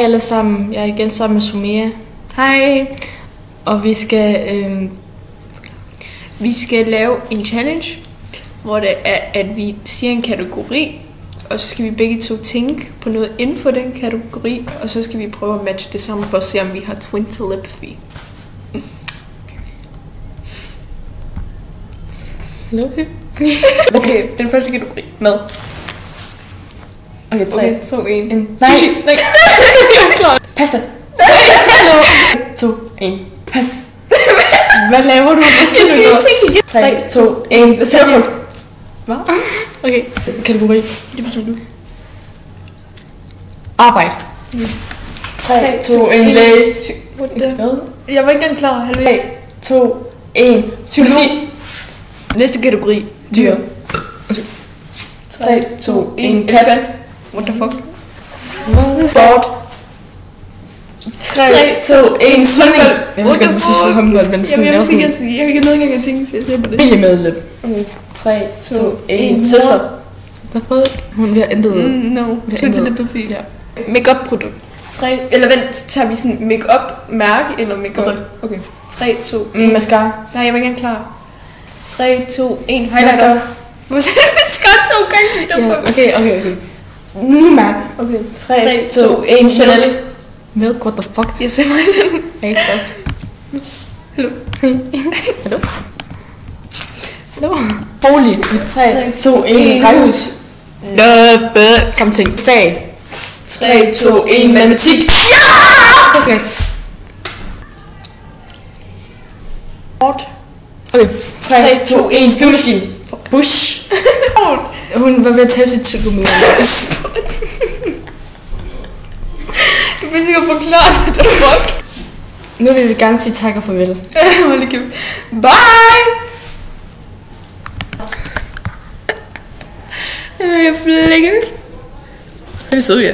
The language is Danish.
Hej alle sammen, jeg er igen sammen med Sumia. Hej. Og vi skal lave en challenge, hvor det er, at vi siger en kategori, og så skal vi begge to tænke på noget inden for den kategori, og så skal vi prøve at matche det sammen for at se, om vi har twin telepathy. Hallo? Okay, den første kategori. Mad. Okay, 3, 2, 1. Nej. Sushi. Nej. Jeg er klar. Pasta. 3, 2, 1. Pas. Hvad laver du? Jeg skal lige tænke igen. 3, 2, 1. Selvfrugt. Hvad? Okay. Kategori. Det beslutter du. Arbejde. 3, 2, 1. Læge. Hvad? Jeg var ikke engang klar. Hallo. 3, 2, 1. Psykologi. Næste kategori. Dyr. 3, 2, 1. Kat. What the fuck? Sport. 3, 2, 1. Svømning. Jeg What skal the ikke sige fuck? håndbold, men sådan Jeg er vil sådan. sige, jeg kan noget engang tænke, så jeg ser på det. Familiemedlem. 3, 2, 1. Søster. Der er hun vil have ændret. No, twin telepathy. Ja. Make-up produkt. 3, eller vent, tager vi sådan make-up mærke eller make-up? Okay. 3, 2, 1. Mascara. Nej, jeg var ikke engang klar. 3, 2, 1. Highlighter. Hvor siger du mascara 2 gange? Ja, okay. Nu mærke. Okay. 3, 2, 1. Chanel. Milk, what the fuck? Jeg ser mig den. Hey, Hallo. Hallo? Hallo? Bolig. 3, 2, 1. Rækkehus. Something. Fag. 3, 2, 1. Matematik. Første gang. Sport. Okay. 3, 2, 1. Flyvemaskine. Bush. Hun var ved at tabe sit psykomoden. Du vil sikkert forklare det, the fuck. Nu vil vi gerne sige tak og farvel. Hold da kæft. Bye! Jeg flækker. Det er vi søde, ja.